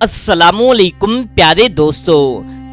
अस्सलामुअलैकुम प्यारे दोस्तों,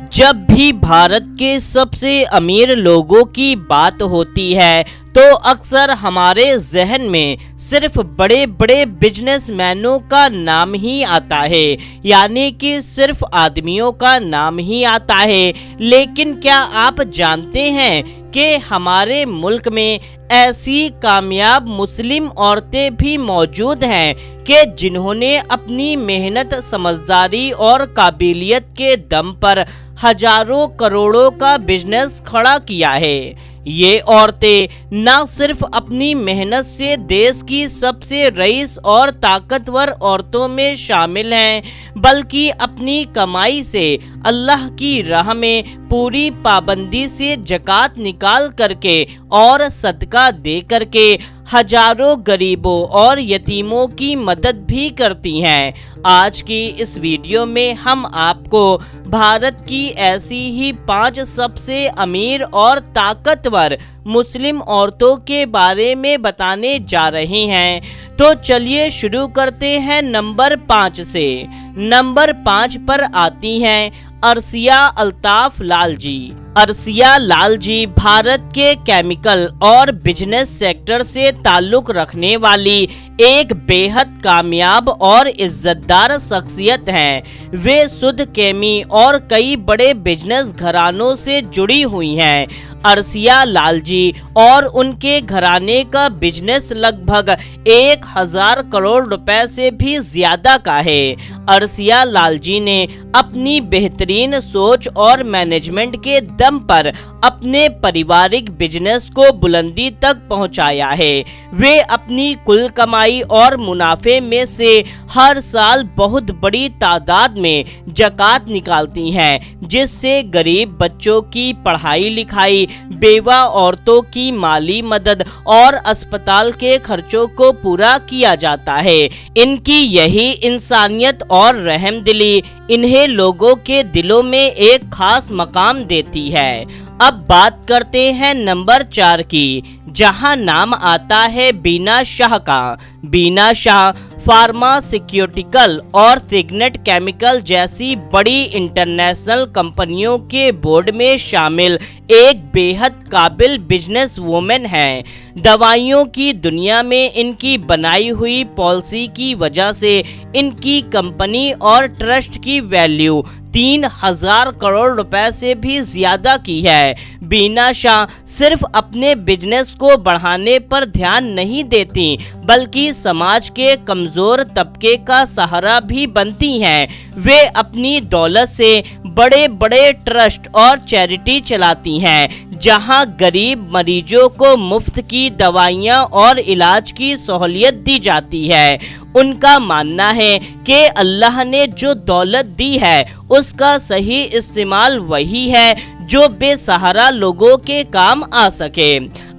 जब भी भारत के सबसे अमीर लोगों की बात होती है तो अक्सर हमारे जहन में सिर्फ बड़े बड़े बिजनेसमैनों का नाम ही आता है, यानी कि सिर्फ आदमियों का नाम ही आता है। लेकिन क्या आप जानते हैं कि हमारे मुल्क में ऐसी कामयाब मुस्लिम औरतें भी मौजूद हैं कि जिन्होंने अपनी मेहनत, समझदारी और काबिलियत के दम पर हजारों करोड़ों का बिजनेस खड़ा किया है। ये औरतें न सिर्फ अपनी मेहनत से देश की सबसे रईस और ताकतवर औरतों में शामिल हैं, बल्कि अपनी कमाई से अल्लाह की राह में पूरी पाबंदी से ज़कात निकाल करके और सदका दे करके हजारों गरीबों और यतीमों की मदद भी करती हैं। आज की इस वीडियो में हम आपको भारत की ऐसी ही 5 सबसे अमीर और ताकतवर मुस्लिम औरतों के बारे में बताने जा रहे हैं। तो चलिए शुरू करते हैं नंबर 5 से। नंबर 5 पर आती हैं अर्सिया अल्ताफ लाल जी। अर्सिया लाल जी भारत के केमिकल और बिजनेस सेक्टर से ताल्लुक रखने वाली एक बेहद कामयाब और इज्जतदार शख्सियत हैं। वे शुद्ध केमी और कई बड़े बिजनेस घरानों से जुड़ी हुई हैं। अर्सिया लाल जी और उनके घराने का बिजनेस लगभग 1000 करोड़ रुपए से भी ज्यादा का है। अर्सिया लाल जी ने अपनी बेहतरीन सोच और मैनेजमेंट के दम पर अपने पारिवारिक बिजनेस को बुलंदी तक पहुंचाया है। वे अपनी कुल कमाई और मुनाफे में से हर साल बहुत बड़ी तादाद में ज़कात निकालती हैं, जिससे गरीब बच्चों की पढ़ाई लिखाई, बेवा औरतों की माली मदद और अस्पताल के खर्चों को पूरा किया जाता है। इनकी यही इंसानियत और रहमदिली इन्हें लोगों के दिलों में एक खास मकाम देती है। अब बात करते हैं नंबर 4 की, जहां नाम आता है बीना शाह का। बीना शाह फार्मास्यूटिकल और सिग्नेट केमिकल जैसी बड़ी इंटरनेशनल कंपनियों के बोर्ड में शामिल एक बेहद काबिल बिजनेस वुमेन हैं। दवाइयों की दुनिया में इनकी बनाई हुई पॉलिसी की वजह से इनकी कंपनी और ट्रस्ट की वैल्यू 3000 करोड़ रुपए से भी ज्यादा की है। बीना शाह सिर्फ अपने बिजनेस को बढ़ाने पर ध्यान नहीं देती, बल्कि समाज के कमजोर तबके का सहारा भी बनती हैं। वे अपनी दौलत से बड़े बड़े ट्रस्ट और चैरिटी चलाती हैं, जहां गरीब मरीजों को मुफ्त की दवाइयां और इलाज की सहूलियत दी जाती है। उनका मानना है कि अल्लाह ने जो दौलत दी है उसका सही इस्तेमाल वही है जो बेसहारा लोगों के काम आ सके।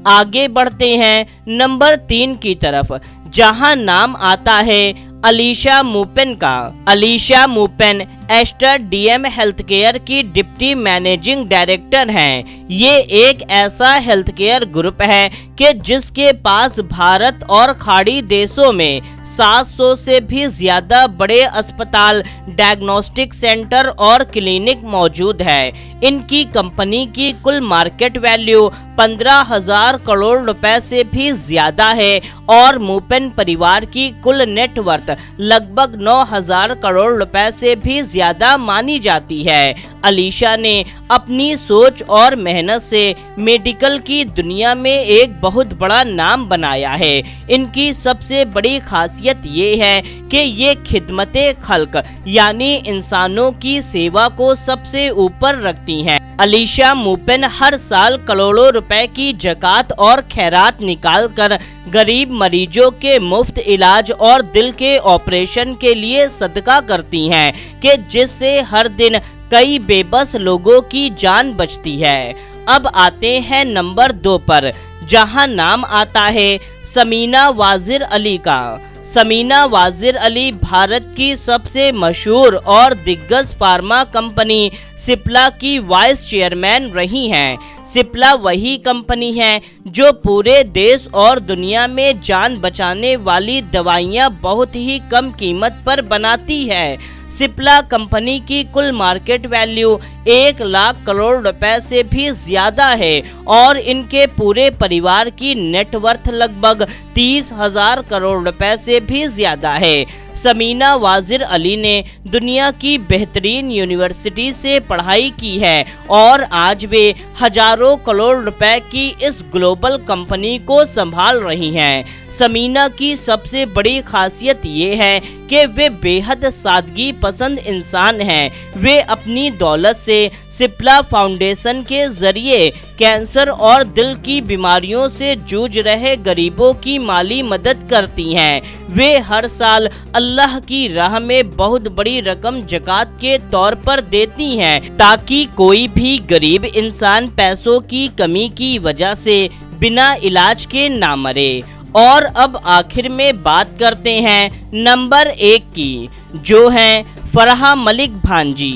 आगे बढ़ते हैं नंबर 3 की तरफ, जहां नाम आता है अलीशा मूपेन का। Alisha Moopen Aster DM health care की डिप्टी मैनेजिंग डायरेक्टर हैं। ये एक ऐसा हेल्थ केयर ग्रुप है कि जिसके पास भारत और खाड़ी देशों में 700 से भी ज्यादा बड़े अस्पताल, डायग्नोस्टिक सेंटर और क्लिनिक मौजूद है। इनकी कंपनी की कुल मार्केट वैल्यू 15,000 करोड़ रुपए से भी ज्यादा है और मूपेन परिवार की कुल नेटवर्थ लगभग 9,000 करोड़ रुपए से भी ज्यादा मानी जाती है। अलीशा ने अपनी सोच और मेहनत से मेडिकल की दुनिया में एक बहुत बड़ा नाम बनाया है। इनकी सबसे बड़ी खासियत ये है कि ये खिदमते खल्क यानी इंसानों की सेवा को सबसे ऊपर रखती हैं। अलीशा मूपेन हर साल करोड़ों रुपए की ज़कात और खैरात निकालकर गरीब मरीजों के मुफ्त इलाज और दिल के ऑपरेशन के लिए सदका करती हैं, कि जिससे हर दिन कई बेबस लोगों की जान बचती है। अब आते हैं नंबर 2 पर, जहां नाम आता है समीना वाजिर अली का। समीना वाजिर अली भारत की सबसे मशहूर और दिग्गज फार्मा कंपनी सिप्ला की वाइस चेयरमैन रही हैं। सिप्ला वही कंपनी है जो पूरे देश और दुनिया में जान बचाने वाली दवाइयां बहुत ही कम कीमत पर बनाती है। सिप्ला कंपनी की कुल मार्केट वैल्यू 1 लाख करोड़ रुपए से भी ज्यादा है और इनके पूरे परिवार की नेटवर्थ लगभग 30,000 करोड़ रुपए से भी ज्यादा है। समीना वाजिर अली ने दुनिया की बेहतरीन यूनिवर्सिटी से पढ़ाई की है और आज वे हजारों करोड़ रुपए की इस ग्लोबल कंपनी को संभाल रही हैं। समीना की सबसे बड़ी खासियत ये है कि वे बेहद सादगी पसंद इंसान हैं। वे अपनी दौलत से सिप्ला फाउंडेशन के जरिए कैंसर और दिल की बीमारियों से जूझ रहे गरीबों की माली मदद करती हैं। वे हर साल अल्लाह की राह में बहुत बड़ी रकम ज़कात के तौर पर देती हैं ताकि कोई भी गरीब इंसान पैसों की कमी की वजह से बिना इलाज के ना मरे। और अब आखिर में बात करते हैं नंबर 1 की, जो हैं फराह मलिक भांजी।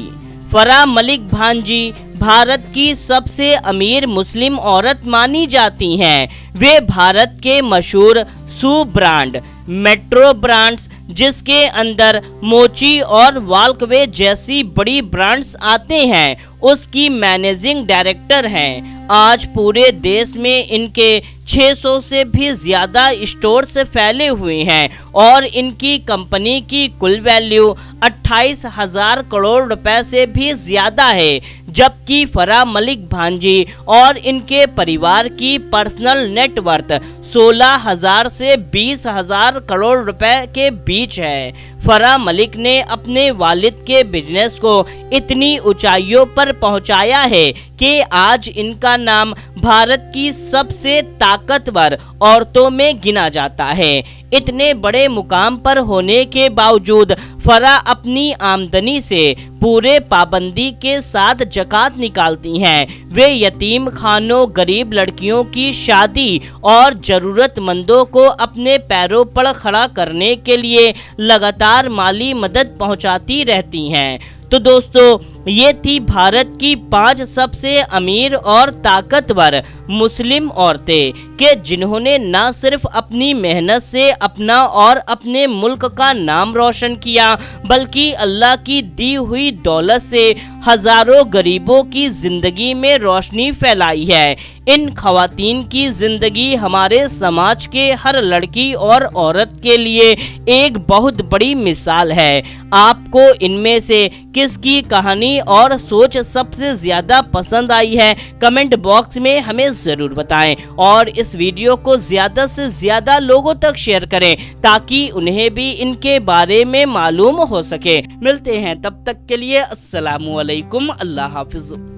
फराह मलिक भांजी भारत की सबसे अमीर मुस्लिम औरत मानी जाती हैं। वे भारत के मशहूर शू ब्रांड मेट्रो ब्रांड्स, जिसके अंदर मोची और वाल्कवे जैसी बड़ी ब्रांड्स आते हैं, उसकी मैनेजिंग डायरेक्टर हैं। आज पूरे देश में इनके 600 से भी ज़्यादा स्टोर्स फैले हुए हैं और इनकी कंपनी की कुल वैल्यू 28,000 करोड़ रुपए से भी ज़्यादा है। जबकि फराह मलिक भांजी और इनके परिवार की पर्सनल नेटवर्थ 16,000 से 20,000 करोड़ रुपए के बीच है। फराह मलिक ने अपने वालिद के बिजनेस को इतनी ऊंचाइयों पर पहुंचाया है कि आज इनका नाम भारत की सबसे ताकतवर औरतों में गिना जाता है। इतने बड़े मुकाम पर होने के बावजूद फराह अपनी आमदनी से पूरे पाबंदी के साथ ज़कात निकालती हैं। वे यतीम खानों, गरीब लड़कियों की शादी और ज़रूरतमंदों को अपने पैरों पर खड़ा करने के लिए लगातार माली मदद पहुंचाती रहती हैं। तो दोस्तों, ये थी भारत की 5 सबसे अमीर और ताकतवर मुस्लिम औरतें कि जिन्होंने न सिर्फ अपनी मेहनत से अपना और अपने मुल्क का नाम रोशन किया, बल्कि अल्लाह की दी हुई दौलत से हजारों गरीबों की जिंदगी में रोशनी फैलाई है। इन खवातीन की जिंदगी हमारे समाज के हर लड़की और औरत के लिए एक बहुत बड़ी मिसाल है। आपको इनमें से किसकी कहानी और सोच सबसे ज्यादा पसंद आई है, कमेंट बॉक्स में हमें जरूर बताएं और इस वीडियो को ज्यादा से ज्यादा लोगों तक शेयर करें ताकि उन्हें भी इनके बारे में मालूम हो सके। मिलते हैं तब तक के लिए, अस्सलामु अलैकुम, अल्लाह हाफिज।